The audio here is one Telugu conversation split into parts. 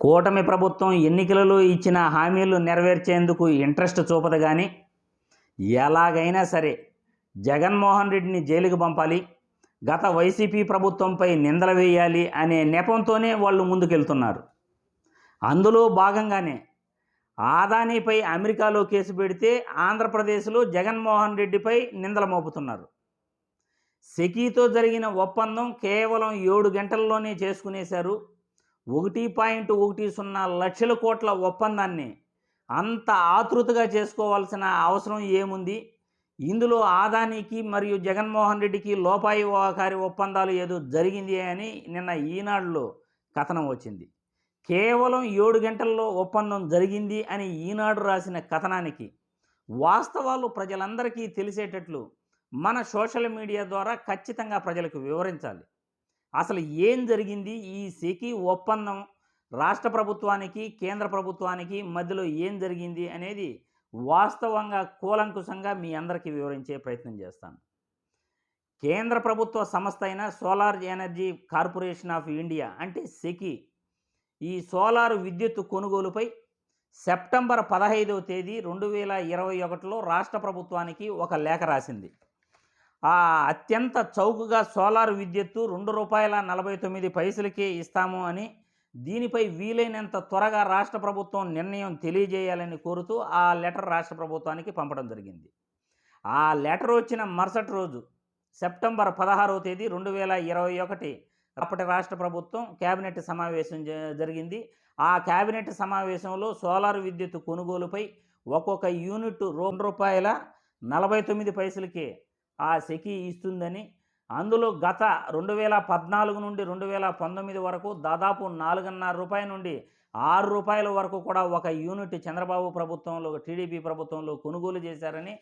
కూటమి ప్రభుత్వం ఎన్నికలలో ఇచ్చిన హామీలు నెరవేర్చేందుకు ఇంట్రెస్ట్ చూపదు కానీ ఎలాగైనా సరే జగన్మోహన్ రెడ్డిని జైలుకు పంపాలి, గత వైసీపీ ప్రభుత్వంపై నిందలు వేయాలి అనే నెపంతోనే వాళ్ళు ముందుకెళ్తున్నారు. అందులో భాగంగానే ఆదానీపై అమెరికాలో కేసు పెడితే ఆంధ్రప్రదేశ్లో జగన్మోహన్ రెడ్డిపై నిందలు మోపుతున్నారు. సెకీతో జరిగిన ఒప్పందం కేవలం 7 గంటల్లోనే చేసుకునేశారు. 1.10 లక్షల కోట్ల ఒప్పందాన్ని అంత ఆతృతగా చేసుకోవాల్సిన అవసరం ఏముంది? ఇందులో ఆదానీకి మరియు జగన్మోహన్ రెడ్డికి లోపాయికారి ఒప్పందాలు ఏదో జరిగింది అని నిన్న ఈనాడులో కథనం వచ్చింది. కేవలం 7 గంటల్లో ఒప్పందం జరిగింది అని ఈనాడు రాసిన కథనానికి వాస్తవాలు ప్రజలందరికీ తెలిసేటట్లు మన సోషల్ మీడియా ద్వారా ఖచ్చితంగా ప్రజలకు వివరించాలి. అసలు ఏం జరిగింది? ఈ సెకీ ఒప్పందం రాష్ట్ర ప్రభుత్వానికి కేంద్ర ప్రభుత్వానికి మధ్యలో ఏం జరిగింది అనేది వాస్తవంగా కూలంకుషంగా మీ అందరికీ వివరించే ప్రయత్నం చేస్తాను. కేంద్ర ప్రభుత్వ సంస్థ అయిన solar energy corporation of India అంటే సెకీ ఈ సోలార్ విద్యుత్ కొనుగోలుపై సెప్టెంబర్ 15వ తేదీ 2021లో రాష్ట్ర ప్రభుత్వానికి ఒక లేఖ రాసింది. అత్యంత చౌకగా సోలార్ విద్యుత్తు ₹2.49 ఇస్తాము అని, దీనిపై వీలైనంత త్వరగా రాష్ట్ర ప్రభుత్వం నిర్ణయం తెలియజేయాలని కోరుతూ ఆ లెటర్ రాష్ట్ర ప్రభుత్వానికి పంపడం జరిగింది. ఆ లెటర్ వచ్చిన మరుసటి రోజు సెప్టెంబర్ 16వ తేదీ 2021 అప్పటి రాష్ట్ర ప్రభుత్వం కేబినెట్ సమావేశం జరిగింది. ఆ కేబినెట్ సమావేశంలో సోలార్ విద్యుత్ కొనుగోలుపై ఒక్కొక్క యూనిట్ ₹2.49 ఆ సెకీ ఇస్తుందని, అందులో గత 2014 నుండి 2019 వరకు దాదాపు ₹4.5 నుండి ₹6 వరకు కూడా ఒక యూనిట్ చంద్రబాబు ప్రభుత్వంలో టీడీపీ ప్రభుత్వంలో కొనుగోలు చేశారని,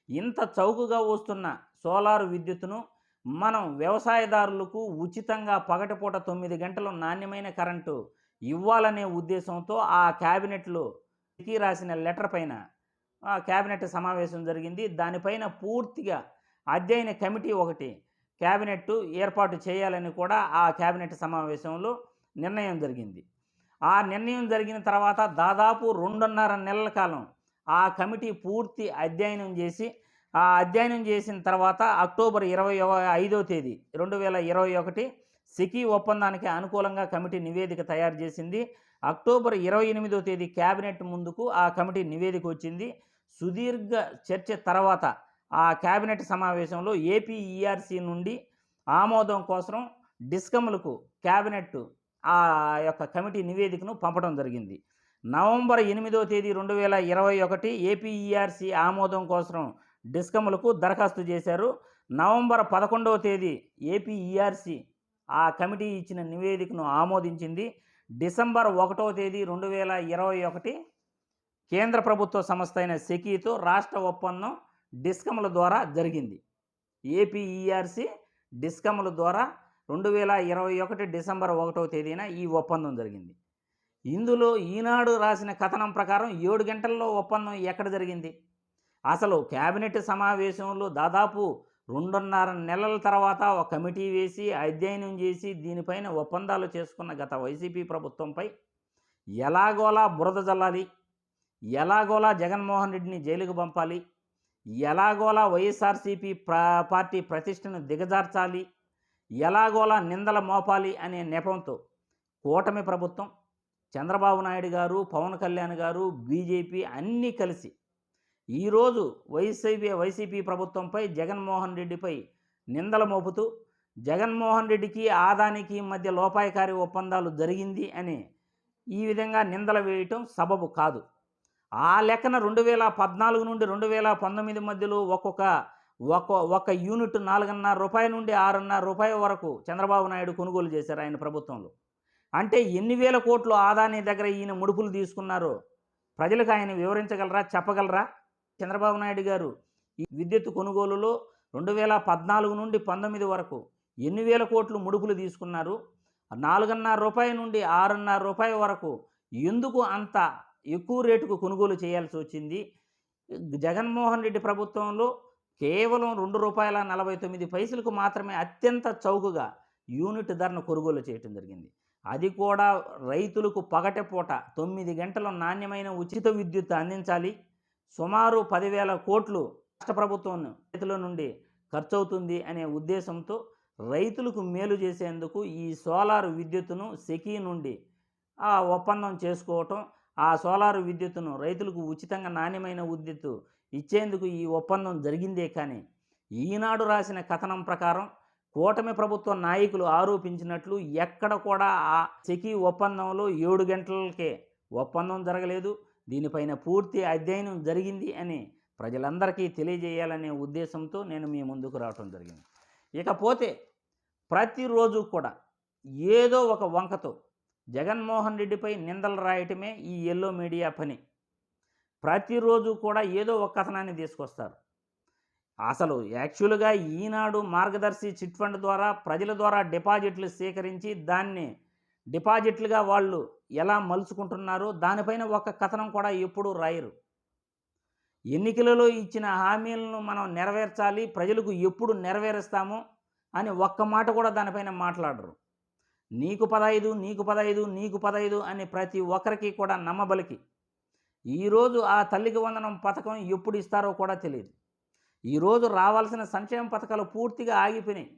ఇంత చౌకగా వస్తున్న సోలార్ విద్యుత్తును మనం వ్యవసాయదారులకు ఉచితంగా పగటిపూట 9 గంటలు నాణ్యమైన కరెంటు ఇవ్వాలనే ఉద్దేశంతో ఆ క్యాబినెట్లో రాసిన లెటర్ పైన క్యాబినెట్ సమావేశం జరిగింది. దానిపైన పూర్తిగా అధ్యయన కమిటీ ఒకటి క్యాబినెట్ ఏర్పాటు చేయాలని కూడా ఆ క్యాబినెట్ సమావేశంలో నిర్ణయం జరిగింది. ఆ నిర్ణయం జరిగిన తర్వాత దాదాపు 2.5 నెలల కాలం ఆ కమిటీ పూర్తి అధ్యయనం చేసి, ఆ అధ్యయనం చేసిన తర్వాత అక్టోబర్ 25వ తేదీ 2021 సెకీ ఒప్పందానికి అనుకూలంగా కమిటీ నివేదిక తయారు చేసింది. అక్టోబర్ 28వ తేదీ క్యాబినెట్ ముందుకు ఆ కమిటీ నివేదిక వచ్చింది. సుదీర్ఘ చర్చ తర్వాత ఆ క్యాబినెట్ సమావేశంలో ఏపీఈఆర్సీ నుండి ఆమోదం కోసం డిస్కమ్లకు క్యాబినెట్ ఆ యొక్క కమిటీ నివేదికను పంపడం జరిగింది. నవంబర్ 8వ తేదీ 2021 ఏపీఈఆర్సీ ఆమోదం కోసం డిస్కమ్లకు దరఖాస్తు చేశారు. నవంబర్ 11వ తేదీ ఏపీఈఆర్సీ ఆ కమిటీ ఇచ్చిన నివేదికను ఆమోదించింది. డిసెంబర్ 1వ తేదీ 2021 కేంద్ర ప్రభుత్వ సంస్థ అయిన సెకీతో రాష్ట్ర ఒప్పందం డిస్కమ్ల ద్వారా జరిగింది. ఏపీఈఆర్సీ డిస్కమ్ల ద్వారా 2021 డిసెంబర్ 1వ తేదీన ఈ ఒప్పందం జరిగింది. ఇందులో ఈనాడు రాసిన కథనం ప్రకారం 7 గంటల్లో ఒప్పందం ఎక్కడ జరిగింది? అసలు క్యాబినెట్ సమావేశంలో దాదాపు 2.5 నెలల తర్వాత ఒక కమిటీ వేసి అధ్యయనం చేసి దీనిపైన ఒప్పందాలు చేసుకున్న గత వైసీపీ ప్రభుత్వంపై ఎలాగోలా బురద జల్లాలి, ఎలాగోలా జగన్మోహన్ రెడ్డిని జైలుకు పంపాలి, ఎలాగోలా వైఎస్ఆర్సీపీ పార్టీ ప్రతిష్టను దిగజార్చాలి, ఎలాగోలా నిందల మోపాలి అనే నెపంతో కూటమి ప్రభుత్వం, చంద్రబాబు నాయుడు గారు, పవన్ కళ్యాణ్ గారు, బీజేపీ అన్నీ కలిసి ఈరోజు వైసీపీ ప్రభుత్వంపై జగన్మోహన్ రెడ్డిపై నిందలు మోపుతూ జగన్మోహన్ రెడ్డికి ఆదానికి మధ్య లోపాయికారి ఒప్పందాలు జరిగింది అని ఈ విధంగా నిందలు వేయటం సబబు కాదు. ఆ లెక్కన 2014 నుండి 2019 మధ్యలో ఒక్క యూనిట్ ₹4.5 నుండి ₹6.5 వరకు చంద్రబాబు నాయుడు కొనుగోలు చేశారు ఆయన ప్రభుత్వంలో. అంటే ఎన్ని వేల కోట్లు ఆదాని దగ్గర ఈయన ముడుపులు తీసుకున్నారో ప్రజలకు ఆయన వివరించగలరా, చెప్పగలరా? చంద్రబాబు నాయుడు గారు ఈ విద్యుత్ కొనుగోలులో 2014 నుండి 19 వరకు ఎన్ని వేల కోట్లు ముడుపులు తీసుకున్నారు? ₹4.5 నుండి ₹6.5 వరకు ఎందుకు అంత ఎక్కువ రేటుకు కొనుగోలు చేయాల్సి వచ్చింది? జగన్మోహన్ రెడ్డి ప్రభుత్వంలో కేవలం ₹2.49 మాత్రమే అత్యంత చౌకగా యూనిట్ ధరను కొనుగోలు చేయటం జరిగింది. అది కూడా రైతులకు పగటిపూట 9 గంటలు నాణ్యమైన ఉచిత విద్యుత్ అందించాలి. సుమారు 10,000 కోట్లు రాష్ట్ర ప్రభుత్వం చేతిలో నుండి ఖర్చవుతుంది అనే ఉద్దేశంతో రైతులకు మేలు చేసేందుకు ఈ సోలార్ విద్యుత్తును సెకీ నుండి ఒప్పందం చేసుకోవటం, ఆ సోలార్ విద్యుత్తును రైతులకు ఉచితంగా నాణ్యమైన విద్యుత్తు ఇచ్చేందుకు ఈ ఒప్పందం జరిగిందే కానీ, ఈనాడు రాసిన కథనం ప్రకారం కూటమి ప్రభుత్వ నాయకులు ఆరోపించినట్లు ఎక్కడ కూడా ఆ సెకీ ఒప్పందంలో 7 గంటలకే ఒప్పందం జరగలేదు. దీనిపైన పూర్తి అధ్యయనం జరిగింది అని ప్రజలందరికీ తెలియజేయాలనే ఉద్దేశంతో నేను మీ ముందుకు రావటం జరిగింది. ఇకపోతే ప్రతిరోజు కూడా ఏదో ఒక వంకతో జగన్మోహన్ రెడ్డిపై నిందలు రాయటమే ఈ ఎల్లో మీడియా పని. ప్రతిరోజు కూడా ఏదో ఒక కథనాన్ని తీసుకొస్తారు. అసలు యాక్చువల్గా ఈనాడు మార్గదర్శి చిట్ ఫండ్ ద్వారా ప్రజల ద్వారా డిపాజిట్లు సేకరించి దాన్ని డిపాజిట్లుగా వాళ్ళు ఎలా మలుచుకుంటున్నారో దానిపైన ఒక కథనం కూడా ఎప్పుడూ రాయరు. ఎన్నికలలో ఇచ్చిన హామీలను మనం నెరవేర్చాలి, ప్రజలకు ఎప్పుడు నెరవేరుస్తామో అని ఒక్క మాట కూడా దానిపైన మాట్లాడరు. నీకు 15, నీకు 15, నీకు 15 అని ప్రతి ఒక్కరికి కూడా నమ్మబలికి ఈరోజు ఆ తల్లికి వందనం పథకం ఎప్పుడు ఇస్తారో కూడా తెలియదు. ఈరోజు రావాల్సిన సంక్షేమ పథకాలు పూర్తిగా ఆగిపోయినాయి.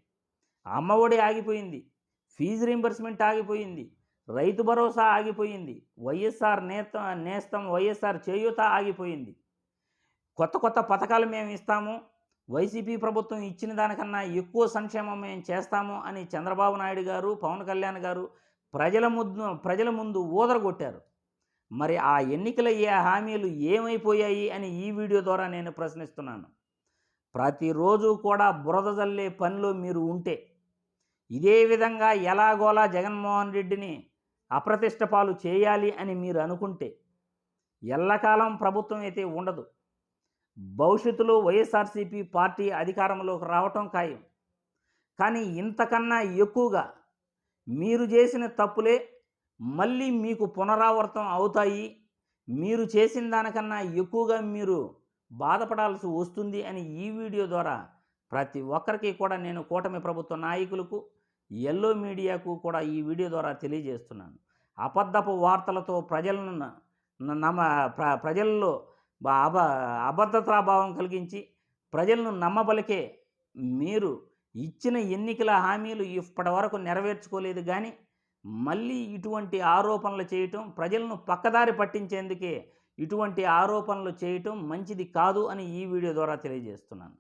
అమ్మఒడి ఆగిపోయింది, ఫీజు రీంబర్స్మెంట్ ఆగిపోయింది, రైతు భరోసా ఆగిపోయింది, వైఎస్ఆర్ నేస్తం వైఎస్ఆర్ చేయూత ఆగిపోయింది. కొత్త కొత్త పథకాలు మేము ఇస్తాము, వైసీపీ ప్రభుత్వం ఇచ్చిన దానికన్నా ఎక్కువ సంక్షేమం మేము చేస్తాము అని చంద్రబాబు నాయుడు గారు, పవన్ కళ్యాణ్ గారు ప్రజల ముందు ఊదరగొట్టారు. మరి ఆ ఎన్నికల హామీలు ఏమైపోయాయి అని ఈ వీడియో ద్వారా నేను ప్రశ్నిస్తున్నాను. ప్రతిరోజు కూడా బురద జల్లే పనిలో మీరు ఉంటే, ఇదే విధంగా ఎలాగోలా జగన్మోహన్ రెడ్డిని అప్రతిష్ట పాలు చేయాలి అని మీరు అనుకుంటే ఎల్లకాలం ప్రభుత్వం అయితే ఉండదు. భవిష్యత్తులో వైఎస్ఆర్సీపీ పార్టీ అధికారంలోకి రావటం ఖాయం. కానీ ఇంతకన్నా ఎక్కువగా మీరు చేసిన తప్పులే మళ్ళీ మీకు పునరావృతం అవుతాయి. మీరు చేసిన దానికన్నా ఎక్కువగా మీరు బాధపడాల్సి వస్తుంది అని ఈ వీడియో ద్వారా ప్రతి ఒక్కరికి కూడా నేను కూటమి ప్రభుత్వ నాయకులకు, ఎల్లో మీడియాకు కూడా ఈ వీడియో ద్వారా తెలియజేస్తున్నాను. అబద్ధపు వార్తలతో ప్రజల్లో అభద్రతాభావం కలిగించి ప్రజలను నమ్మబలికే మీరు ఇచ్చిన ఎన్నికల హామీలు ఇప్పటి వరకు నెరవేర్చుకోలేదు. కానీ మళ్ళీ ఇటువంటి ఆరోపణలు చేయటం, ప్రజలను పక్కదారి పట్టించేందుకే ఇటువంటి ఆరోపణలు చేయటం మంచిది కాదు అని ఈ వీడియో ద్వారా తెలియజేస్తున్నాను.